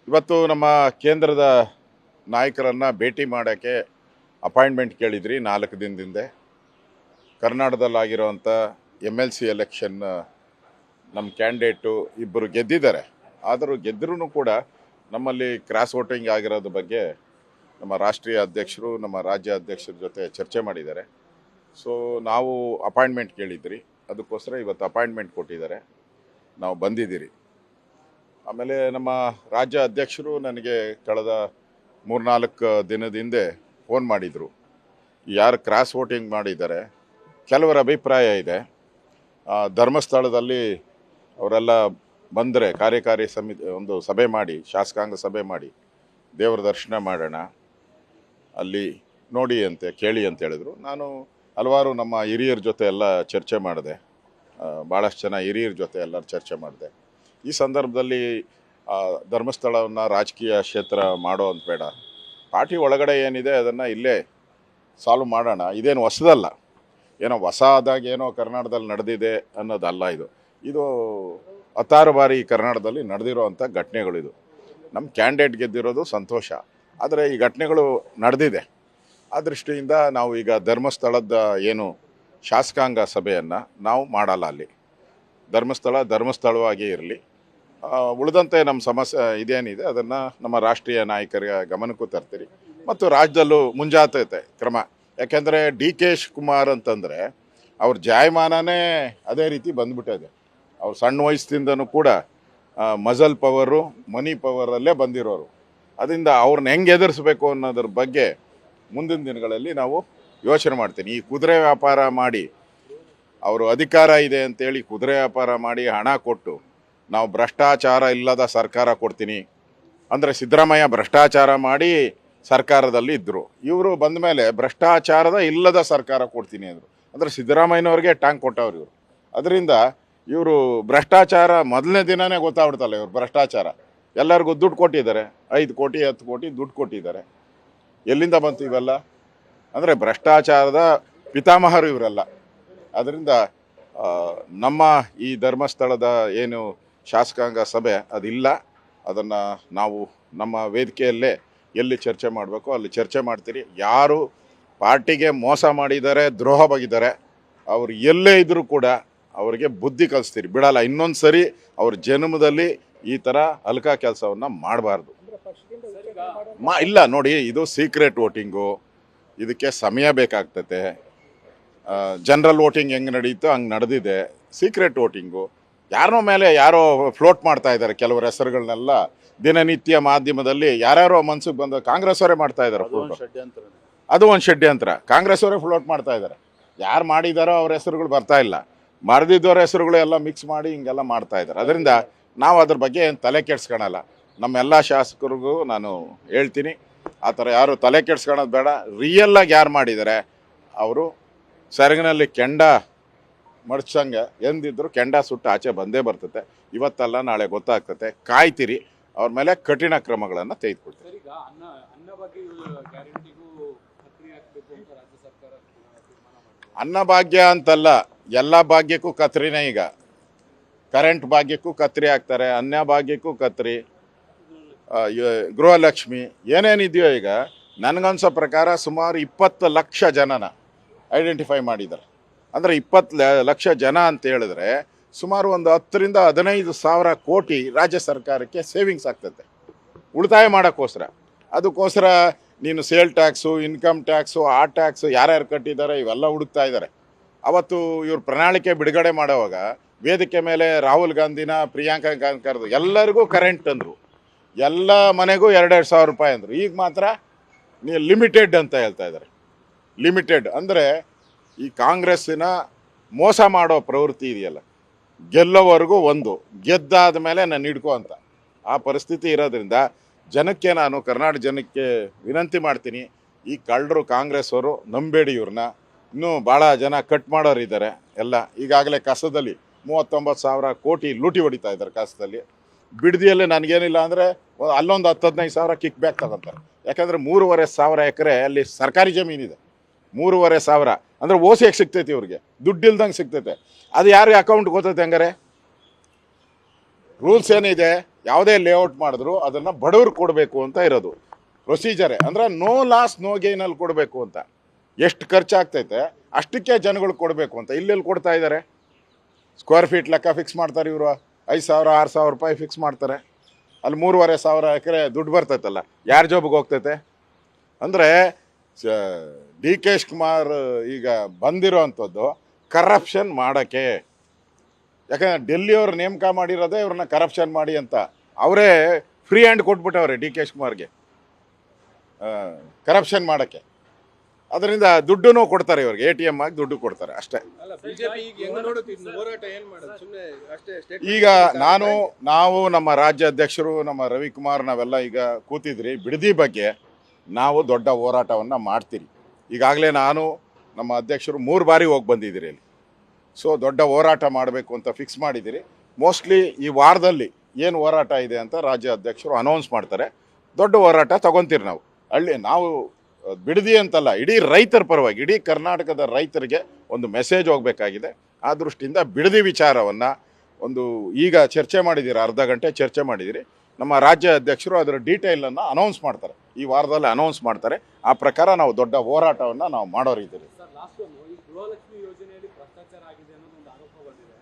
ಇವತ್ತು ನಮ್ಮ ಕೇಂದ್ರದ ನಾಯಕರನ್ನು ಭೇಟಿ ಮಾಡೋಕ್ಕೆ ಅಪಾಯಿಂಟ್ಮೆಂಟ್ ಕೇಳಿದ್ರಿ 4 ದಿನದಿಂದ. ಕರ್ನಾಟಕದಲ್ಲಾಗಿರೋವಂಥ MLC ಎಲೆಕ್ಷನ್ ನಮ್ಮ ಕ್ಯಾಂಡಿಡೇಟು ಇಬ್ಬರು ಗೆದ್ದಿದ್ದಾರೆ. ಆದರೂ ಗೆದ್ದರೂ ಕೂಡ ನಮ್ಮಲ್ಲಿ ಕ್ರಾಸ್ ವೋಟಿಂಗ್ ಆಗಿರೋದ್ರ ಬಗ್ಗೆ ನಮ್ಮ ರಾಷ್ಟ್ರೀಯ ಅಧ್ಯಕ್ಷರು ನಮ್ಮ ರಾಜ್ಯ ಅಧ್ಯಕ್ಷರ ಜೊತೆ ಚರ್ಚೆ ಮಾಡಿದ್ದಾರೆ. ಸೊ ನಾವು ಅಪಾಯಿಂಟ್ಮೆಂಟ್ ಕೇಳಿದ್ರಿ, ಅದಕ್ಕೋಸ್ಕರ ಇವತ್ತು ಅಪಾಯಿಂಟ್ಮೆಂಟ್ ಕೊಟ್ಟಿದ್ದಾರೆ, ನಾವು ಬಂದಿದ್ದೀರಿ. ಆಮೇಲೆ ನಮ್ಮ ರಾಜ್ಯ ಅಧ್ಯಕ್ಷರು ನನಗೆ ಕಳೆದ 3-4 ದಿನದ ಹಿಂದೆ ಫೋನ್ ಮಾಡಿದರು. ಯಾರು ಕ್ರಾಸ್ ವೋಟಿಂಗ್ ಮಾಡಿದ್ದಾರೆ, ಕೆಲವರ ಅಭಿಪ್ರಾಯ ಇದೆ ಧರ್ಮಸ್ಥಳದಲ್ಲಿ ಅವರೆಲ್ಲ ಬಂದರೆ ಕಾರ್ಯಕಾರಿ ಸಮಿತಿ ಒಂದು ಸಭೆ ಮಾಡಿ, ಶಾಸಕಾಂಗ ಸಭೆ ಮಾಡಿ ದೇವರ ದರ್ಶನ ಮಾಡೋಣ, ಅಲ್ಲಿ ನೋಡಿ ಅಂತೆ ಕೇಳಿ ಅಂತ ಹೇಳಿದರು. ನಾನು ಹಲವಾರು ನಮ್ಮ ಹಿರಿಯರ ಜೊತೆ ಎಲ್ಲ ಚರ್ಚೆ ಮಾಡಿದೆ, ಭಾಳಷ್ಟು ಜನ ಹಿರಿಯರ ಜೊತೆ ಎಲ್ಲರೂ ಚರ್ಚೆ ಮಾಡಿದೆ. ಈ ಸಂದರ್ಭದಲ್ಲಿ ಧರ್ಮಸ್ಥಳವನ್ನು ರಾಜಕೀಯ ಕ್ಷೇತ್ರ ಮಾಡೋ ಅಂತ ಬೇಡ, ಪಾರ್ಟಿ ಒಳಗಡೆ ಏನಿದೆ ಅದನ್ನು ಇಲ್ಲೇ ಸಾಲ್ವ್ ಮಾಡೋಣ. ಇದೇನು ಹೊಸದಲ್ಲ, ಏನೋ ಹೊಸ ಆದಾಗ ಏನೋ ಕರ್ನಾಟಕದಲ್ಲಿ ನಡೆದಿದೆ ಅನ್ನೋದಲ್ಲ. ಇದು 16 ಬಾರಿ ಕರ್ನಾಟಕದಲ್ಲಿ ನಡೆದಿರೋವಂಥ ಘಟನೆಗಳಿದು. ನಮ್ಮ ಕ್ಯಾಂಡಿಡೇಟ್ ಗೆದ್ದಿರೋದು ಸಂತೋಷ, ಆದರೆ ಈ ಘಟನೆಗಳು ನಡೆದಿದೆ. ಆ ದೃಷ್ಟಿಯಿಂದ ನಾವು ಈಗ ಧರ್ಮಸ್ಥಳದ ಏನು ಶಾಸಕಾಂಗ ಸಭೆಯನ್ನು ನಾವು ಮಾಡಲ್ಲ. ಅಲ್ಲಿ ಧರ್ಮಸ್ಥಳವಾಗಿ ಇರಲಿ. ಉಳಿದಂತೆ ನಮ್ಮ ಸಮಸ್ಯೆ ಇದೇನಿದೆ ಅದನ್ನು ನಮ್ಮ ರಾಷ್ಟ್ರೀಯ ನಾಯಕರ ಗಮನಕ್ಕೂ ತರ್ತೀರಿ ಮತ್ತು ರಾಜ್ಯದಲ್ಲೂ ಮುಂಜಾಗ್ರತೆ ಕ್ರಮ. ಯಾಕೆಂದರೆ DK ಶಿವಕುಮಾರ್ ಅಂತಂದರೆ ಅವ್ರ ಜಾಯಮಾನನೇ ಅದೇ ರೀತಿ ಬಂದ್ಬಿಟ್ಟಿದೆ. ಅವ್ರು ಸಣ್ಣ ವಯಸ್ಸಿಂದನೂ ಕೂಡ ಮಜಲ್ ಪವರು ಮನಿ ಪವರಲ್ಲೇ ಬಂದಿರೋರು. ಅದರಿಂದ ಅವ್ರನ್ನ ಹೆಂಗೆ ಎದುರಿಸ್ಬೇಕು ಅನ್ನೋದ್ರ ಬಗ್ಗೆ ಮುಂದಿನ ದಿನಗಳಲ್ಲಿ ನಾವು ಯೋಚನೆ ಮಾಡ್ತೀನಿ. ಈ ಕುದುರೆ ವ್ಯಾಪಾರ ಮಾಡಿ ಅವರು ಅಧಿಕಾರ ಇದೆ ಅಂತೇಳಿ ಕುದುರೆ ವ್ಯಾಪಾರ ಮಾಡಿ ಹಣ ಕೊಟ್ಟು ನಾವು ಭ್ರಷ್ಟಾಚಾರ ಇಲ್ಲದ ಸರ್ಕಾರ ಕೊಡ್ತೀನಿ ಅಂದರೆ ಸಿದ್ದರಾಮಯ್ಯ ಭ್ರಷ್ಟಾಚಾರ ಮಾಡಿ ಸರ್ಕಾರದಲ್ಲಿ ಇದ್ದರು. ಇವರು ಬಂದ ಮೇಲೆ ಭ್ರಷ್ಟಾಚಾರದ ಇಲ್ಲದ ಸರ್ಕಾರ ಕೊಡ್ತೀನಿ ಅಂದರು. ಅಂದರೆ ಸಿದ್ದರಾಮಯ್ಯನವ್ರಿಗೆ ಟ್ಯಾಂಕ್ ಕೊಟ್ಟವ್ರು ಇವರು. ಅದರಿಂದ ಇವರು ಭ್ರಷ್ಟಾಚಾರ ಮೊದಲನೇ ದಿನವೇ ಗೊತ್ತಾಗ್ಬಿಡ್ತಲ್ಲ, ಇವರು ಭ್ರಷ್ಟಾಚಾರ ಎಲ್ಲರಿಗೂ ದುಡ್ಡು ಕೊಟ್ಟಿದ್ದಾರೆ, 5 ಕೋಟಿ 10 ಕೋಟಿ ದುಡ್ಡು ಕೊಟ್ಟಿದ್ದಾರೆ. ಎಲ್ಲಿಂದ ಬಂತು ಇವೆಲ್ಲ? ಅಂದರೆ ಭ್ರಷ್ಟಾಚಾರದ ಪಿತಾಮಹರು ಇವರೆಲ್ಲ. ಅದರಿಂದ ನಮ್ಮ ಈ ಧರ್ಮಸ್ಥಳದ ಏನು ಶಾಸಕಾಂಗ ಸಭೆ ಅದಿಲ್ಲ, ಅದನ್ನು ನಾವು ನಮ್ಮ ವೇದಿಕೆಯಲ್ಲೇ ಎಲ್ಲಿ ಚರ್ಚೆ ಮಾಡಬೇಕು ಅಲ್ಲಿ ಚರ್ಚೆ ಮಾಡ್ತೀರಿ. ಯಾರು ಪಾರ್ಟಿಗೆ ಮೋಸ ಮಾಡಿದ್ದಾರೆ, ದ್ರೋಹ ಬಗೆದಿದ್ದಾರೆ, ಅವರು ಎಲ್ಲೇ ಇದ್ದರೂ ಕೂಡ ಅವರಿಗೆ ಬುದ್ಧಿ ಕಲಿಸ್ತೀರಿ, ಬಿಡಲ್ಲ. ಇನ್ನೊಂದು ಸರಿ ಅವ್ರ ಜನ್ಮದಲ್ಲಿ ಈ ಥರ ಹಲ್ಕ ಕೆಲಸವನ್ನು ಮಾಡಬಾರ್ದು. ಇಲ್ಲ ನೋಡಿ, ಇದು ಸೀಕ್ರೆಟ್ ವೋಟಿಂಗು, ಇದಕ್ಕೆ ಸಮಯ ಬೇಕಾಗ್ತತೆ. ಜನರಲ್ ವೋಟಿಂಗ್ ಹೆಂಗೆ ನಡೀತೋ ಹಂಗೆ ನಡೆದಿದೆ. ಸೀಕ್ರೆಟ್ ವೋಟಿಂಗು ಯಾರನ್ನೋ ಮೇಲೆ ಯಾರೋ ಫ್ಲೋಟ್ ಮಾಡ್ತಾ ಇದ್ದಾರೆ, ಕೆಲವರ ಹೆಸರುಗಳನ್ನೆಲ್ಲ ದಿನನಿತ್ಯ ಮಾಧ್ಯಮದಲ್ಲಿ ಯಾರ್ಯಾರೋ ಮನ್ಸಿಗೆ ಬಂದ ಕಾಂಗ್ರೆಸ್ ಅವರೇ ಮಾಡ್ತಾ ಇದ್ದಾರೆ ಫ್ಲೋಟ್. ಅದು ಒಂದು ಷಡ್ಯಂತ್ರ. ಕಾಂಗ್ರೆಸ್ ಅವರೇ ಫ್ಲೋಟ್ ಮಾಡ್ತಾ ಇದ್ದಾರೆ. ಯಾರು ಮಾಡಿದಾರೋ ಅವ್ರ ಹೆಸರುಗಳು ಬರ್ತಾ ಇಲ್ಲ, ಮರೆದಿದ್ದವ್ರ ಹೆಸರುಗಳು ಎಲ್ಲ ಮಿಕ್ಸ್ ಮಾಡಿ ಹಿಂಗೆಲ್ಲ ಮಾಡ್ತಾ ಇದ್ದಾರೆ. ಅದರಿಂದ ನಾವು ಅದ್ರ ಬಗ್ಗೆ ಏನು ತಲೆ ಕೆಡ್ಸ್ಕೊಳಲ್ಲ. ನಮ್ಮೆಲ್ಲ ಶಾಸಕರಿಗೂ ನಾನು ಹೇಳ್ತೀನಿ, ಆ ಥರ ಯಾರು ತಲೆ ಕೆಡ್ಸ್ಕೊಳೋದು ಬೇಡ. ರಿಯಲ್ಲಾಗಿ ಯಾರು ಮಾಡಿದ್ದಾರೆ ಅವರು ಸೆರಗಿನಲ್ಲಿ ಕೆಂಡ ಮಡ್ಚಂಗೆ ಎಂದಿದ್ರು ಕೆಂಡ ಸುಟ್ಟು ಆಚೆ ಬಂದೇ ಬರ್ತತೆ. ಇವತ್ತಲ್ಲ ನಾಳೆ ಗೊತ್ತಾಗ್ತತೆ, ಕಾಯ್ತಿರಿ. ಅವ್ರ ಮೇಲೆ ಕಠಿಣ ಕ್ರಮಗಳನ್ನು ತೆಗೆದುಕೊಳ್ತೀವಿ. ಅನ್ನಭಾಗ್ಯ ಅಂತಲ್ಲ, ಎಲ್ಲ ಭಾಗ್ಯಕ್ಕೂ ಕತ್ರಿನೇ. ಈಗ ಕರೆಂಟ್ ಭಾಗ್ಯಕ್ಕೂ ಕತ್ರಿ ಹಾಕ್ತಾರೆ, ಅನ್ನಭಾಗ್ಯಕ್ಕೂ ಕತ್ರಿ, ಗೃಹಲಕ್ಷ್ಮಿ ಏನೇನಿದೆಯೋ. ಈಗ ನನಗನ್ಸೋ ಪ್ರಕಾರ ಸುಮಾರು 20 ಲಕ್ಷ ಜನನ ಐಡೆಂಟಿಫೈ ಮಾಡಿದ್ದಾರೆ. ಅಂದರೆ 20 ಲಕ್ಷ ಜನ ಅಂತ ಹೇಳಿದ್ರೆ ಸುಮಾರು ಒಂದು 10ರಿಂದ 15 ಸಾವಿರ ಕೋಟಿ ರಾಜ್ಯ ಸರ್ಕಾರಕ್ಕೆ ಸೇವಿಂಗ್ಸ್ ಆಗ್ತದೆ ಉಳಿತಾಯ ಮಾಡೋಕ್ಕೋಸ್ಕರ. ಅದಕ್ಕೋಸ್ಕರ ನೀನು ಸೇಲ್ ಟ್ಯಾಕ್ಸು, ಇನ್ಕಮ್ ಟ್ಯಾಕ್ಸು, ಆ ಟ್ಯಾಕ್ಸು ಯಾರ್ಯಾರು ಕಟ್ಟಿದ್ದಾರೆ ಇವೆಲ್ಲ ಹುಡುಕ್ತಾ ಇದ್ದಾರೆ. ಅವತ್ತು ಇವ್ರು ಪ್ರಣಾಳಿಕೆ ಬಿಡುಗಡೆ ಮಾಡೋವಾಗ ವೇದಿಕೆ ಮೇಲೆ ರಾಹುಲ್ ಗಾಂಧಿನ, ಪ್ರಿಯಾಂಕಾ ಗಾಂಧಿ ಕರೆದು ಎಲ್ಲರಿಗೂ ಕರೆಂಟ್ ಅಂದರು, ಎಲ್ಲ ಮನೆಗೂ 2,2 ಸಾವಿರ ರೂಪಾಯಿ ಅಂದರು. ಈಗ ಮಾತ್ರ ನೀವು ಲಿಮಿಟೆಡ್ ಅಂತ ಹೇಳ್ತಾ ಇದ್ದಾರೆ. ಲಿಮಿಟೆಡ್ ಅಂದರೆ ಈ ಕಾಂಗ್ರೆಸ್ಸಿನ ಮೋಸ ಮಾಡೋ ಪ್ರವೃತ್ತಿ ಇದೆಯಲ್ಲ, ಗೆಲ್ಲೋವರೆಗೂ ಒಂದು, ಗೆದ್ದಾದ ಮೇಲೆ ನಾನು ಹಿಡ್ಕೋ ಅಂತ ಆ ಪರಿಸ್ಥಿತಿ ಇರೋದ್ರಿಂದ ಜನಕ್ಕೆ ನಾನು ಕರ್ನಾಟಕ ಜನಕ್ಕೆ ವಿನಂತಿ ಮಾಡ್ತೀನಿ, ಈ ಕಳ್ಳರು ಕಾಂಗ್ರೆಸ್ ಅವರು ನಂಬೇಡಿ ಇವ್ರನ್ನ. ಇನ್ನೂ ಭಾಳ ಜನ ಕಟ್ ಮಾಡೋರು ಇದ್ದಾರೆ ಎಲ್ಲ. ಈಗಾಗಲೇ ಕಸದಲ್ಲಿ 39 ಸಾವಿರ ಕೋಟಿ ಲೂಟಿ ಹೊಡಿತಾ ಇದ್ದಾರೆ ಕಸದಲ್ಲಿ. ಬಿಡದಿಯಲ್ಲಿ ನನಗೇನಿಲ್ಲ ಅಂದರೆ ಅಲ್ಲೊಂದು 10-15 ಸಾವಿರ ಕಿಕ್ ಬ್ಯಾಕ್ ತಗೊತಾರೆ. ಯಾಕಂದರೆ 3,500 ಸಾವಿರ ಎಕರೆ ಅಲ್ಲಿ ಸರ್ಕಾರಿ ಜಮೀನಿದೆ. 3,500 ಸಾವಿರ ಅಂದರೆ ಓಸಿಯಾಗಿ ಸಿಗ್ತೈತಿ, ಇವ್ರಿಗೆ ದುಡ್ಡಿಲ್ದಂಗೆ ಸಿಗ್ತೈತೆ. ಅದು ಯಾರಿಗೆ ಅಕೌಂಟ್ ಗೊತ್ತೈತೆ? ಹಂಗಾರೆ ರೂಲ್ಸ್ ಏನಿದೆ ಯಾವುದೇ ಲೇಔಟ್ ಮಾಡಿದ್ರು ಅದನ್ನು ಬಡವ್ರು ಕೊಡಬೇಕು ಅಂತ ಇರೋದು ಪ್ರೊಸೀಜರೇ. ಅಂದರೆ ನೋ ಲಾಸ್ ನೋ ಗೇನಲ್ಲಿ ಕೊಡಬೇಕು ಅಂತ. ಎಷ್ಟು ಖರ್ಚಾಗ್ತೈತೆ ಅಷ್ಟಕ್ಕೆ ಜನಗಳು ಕೊಡಬೇಕು ಅಂತ. ಇಲ್ಲೆಲ್ಲಿ ಕೊಡ್ತಾ ಇದ್ದಾರೆ? ಸ್ಕ್ವೇರ್ ಫೀಟ್ ಲೆಕ್ಕ ಫಿಕ್ಸ್ ಮಾಡ್ತಾರೆ ಇವರು. 5,000 6,000 ರೂಪಾಯಿ ಫಿಕ್ಸ್ ಮಾಡ್ತಾರೆ. ಅಲ್ಲಿ 3,500 ಎಕರೆ ದುಡ್ಡು ಬರ್ತೈತಲ್ಲ, ಯಾರ ಜಾಬ್ಗೆ ಹೋಗ್ತೈತೆ? ಅಂದರೆ ಡಿ ಕೆ ಶಿವಕುಮಾರ್ ಈಗ ಬಂದಿರೋ ಅಂಥದ್ದು ಕರಪ್ಷನ್ ಮಾಡೋಕ್ಕೆ. ಯಾಕಂದರೆ ಡೆಲ್ಲಿಯವ್ರು ನೇಮಕ ಮಾಡಿರೋದೇ ಇವ್ರನ್ನ ಕರಪ್ಷನ್ ಮಾಡಿ ಅಂತ. ಅವರೇ ಫ್ರೀ ಹ್ಯಾಂಡ್ ಕೊಟ್ಬಿಟ್ಟವ್ರೆ ಡಿ ಕೆ ಶಿವಕುಮಾರ್ಗೆ ಕರಪ್ಷನ್ ಮಾಡೋಕ್ಕೆ. ಅದರಿಂದ ದುಡ್ಡು ಕೊಡ್ತಾರೆ ಇವ್ರಿಗೆ, ATM ಆಗಿ ದುಡ್ಡು ಕೊಡ್ತಾರೆ ಅಷ್ಟೇ. ಈಗ ನಾವು ನಮ್ಮ ರಾಜ್ಯ ಅಧ್ಯಕ್ಷರು ನಮ್ಮ ರವಿಕುಮಾರ್ ನಾವೆಲ್ಲ ಈಗ ಕೂತಿದ್ರಿ. ಬಿಡದಿ ಬಗ್ಗೆ ನಾವು ದೊಡ್ಡ ಹೋರಾಟವನ್ನು ಮಾಡ್ತೀರಿ. ಈಗಾಗಲೇ ನಾನು ನಮ್ಮ ಅಧ್ಯಕ್ಷರು 3 ಬಾರಿ ಹೋಗಿ ಬಂದಿದ್ದೀರಿ ಇಲ್ಲಿ. ಸೊ ದೊಡ್ಡ ಹೋರಾಟ ಮಾಡಬೇಕು ಅಂತ ಫಿಕ್ಸ್ ಮಾಡಿದ್ದೀರಿ. ಮೋಸ್ಟ್ಲಿ ಈ ವಾರದಲ್ಲಿ ಏನು ಹೋರಾಟ ಇದೆ ಅಂತ ರಾಜ್ಯ ಅಧ್ಯಕ್ಷರು ಅನೌನ್ಸ್ ಮಾಡ್ತಾರೆ. ದೊಡ್ಡ ಹೋರಾಟ ತಗೊತೀರಿ ನಾವು. ನಾವು ಬಿಡದಿ ಅಂತಲ್ಲ, ಇಡೀ ರೈತರ ಪರವಾಗಿ, ಇಡೀ ಕರ್ನಾಟಕದ ರೈತರಿಗೆ ಒಂದು ಮೆಸೇಜ್ ಹೋಗಬೇಕಾಗಿದೆ. ಆ ದೃಷ್ಟಿಯಿಂದ ಬಿಡದಿ ವಿಚಾರವನ್ನು ಈಗ ಚರ್ಚೆ ಮಾಡಿದ್ದೀರಿ, ಅರ್ಧ ಗಂಟೆ ಚರ್ಚೆ ಮಾಡಿದ್ದೀರಿ. ನಮ್ಮ ರಾಜ್ಯ ಅಧ್ಯಕ್ಷರು ಅದರ ಡೀಟೇಲನ್ನು ಅನೌನ್ಸ್ ಮಾಡ್ತಾರೆ, ಈ ವಾರದಲ್ಲಿ ಅನೌನ್ಸ್ ಮಾಡ್ತಾರೆ. ಆ ಪ್ರಕಾರ ನಾವು ದೊಡ್ಡ ಹೋರಾಟವನ್ನು ನಾವು ಮಾಡೋರಿದ್ದೀರಿ. ಗೃಹಲಕ್ಷ್ಮಿ ಯೋಜನೆಯಲ್ಲಿ ಭ್ರಷ್ಟಾಚಾರ ಆಗಿದೆ ಅನ್ನೋದು ಒಂದು ಆರೋಪ ಬಂದಿದೆ.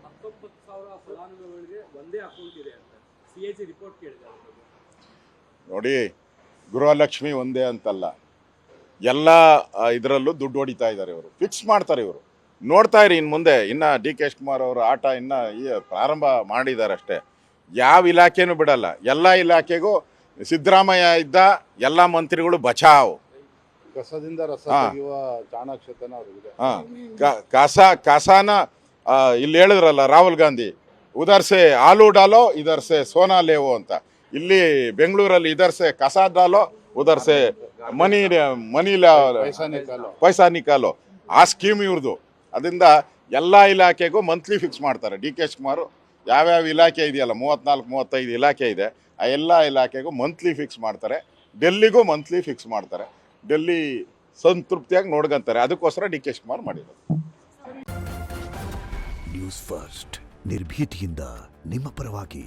19,000 ಫಲಾನುಭವಿಗಳಿಗೆ ಒಂದೇ ಅಕೌಂಟ್ ಇದೆ ಅಂತ CAG ರಿಪೋರ್ಟ್ ಕೇಳಿದೆ. ನೋಡಿ, ಗೃಹಲಕ್ಷ್ಮಿ ಒಂದೇ ಅಂತಲ್ಲ, ಎಲ್ಲ ಇದರಲ್ಲೂ ದುಡ್ಡು ಹೊಡಿತಾ ಇದ್ದಾರೆ ಇವರು. ಫಿಕ್ಸ್ ಮಾಡ್ತಾರೆ ಇವರು. ನೋಡ್ತಾ ಇರಿ ಇನ್ನು ಮುಂದೆ. ಇನ್ನು ಡಿ ಕೆ ಶಿವಕುಮಾರ್ ಅವರ ಆಟ ಇನ್ನು ಪ್ರಾರಂಭ ಮಾಡಿದ್ದಾರೆ ಅಷ್ಟೇ. ಯಾವ ಇಲಾಖೆನೂ ಬಿಡಲ್ಲ. ಎಲ್ಲ ಇಲಾಖೆಗೂ ಸಿದ್ದರಾಮಯ್ಯ ಇದ್ದ ಎಲ್ಲ ಮಂತ್ರಿಗಳು ಬಚಾವ್. ಕಸದಿಂದ ರಸ ತೆಗೆಯುವ ಚಾಣಾಕ್ಷತನ ಅವರಿಗಿದೆ. ಕಸಾನ ಇಲ್ಲಿ ಹೇಳಿದ್ರಲ್ಲ ರಾಹುಲ್ ಗಾಂಧಿ, ಉದರ್ಸೆ ಆಲೂ ಡಾಲೋ ಇದರ್ಸೆ ಸೋನಾ ಲೇವೋ ಅಂತ. ಇಲ್ಲಿ ಬೆಂಗಳೂರಲ್ಲಿ ಇದರ್ಸೆ ಕಸ ಡಾಲೋ ಉದರ್ಸೆ ಪೈಸಾ ನಿಕಾಲೋ. ಆ ಸ್ಕೀಮ್ ಇವ್ರದ್ದು. ಅದರಿಂದ ಎಲ್ಲ ಇಲಾಖೆಗೂ ಮಂತ್ಲಿ ಫಿಕ್ಸ್ ಮಾಡ್ತಾರೆ ಡಿ ಕೆ ಶಿವಕುಮಾರ್. ಯಾವ್ಯಾವ ಇಲಾಖೆ ಇದೆಯಲ್ಲ, 34-35 ಇಲಾಖೆ ಇದೆ, ಆ ಎಲ್ಲ ಇಲಾಖೆಗೂ ಮಂತ್ಲಿ ಫಿಕ್ಸ್ ಮಾಡ್ತಾರೆ. ಡೆಲ್ಲಿಗೂ ಮಂತ್ಲಿ ಫಿಕ್ಸ್ ಮಾಡ್ತಾರೆ. ಡೆಲ್ಲಿ ಸಂತೃಪ್ತಿಯಾಗಿ ನೋಡ್ಕೊಂತಾರೆ. ಅದಕ್ಕೋಸ್ಕರ ಡಿ ಕೆ ಶಿವಕುಮಾರ್ ಮಾಡಿರೋದು. ನ್ಯೂಸ್ ಫಸ್ಟ್ ನಿರ್ಭೀತಿಯಿಂದ ನಿಮ್ಮ ಪರವಾಗಿ.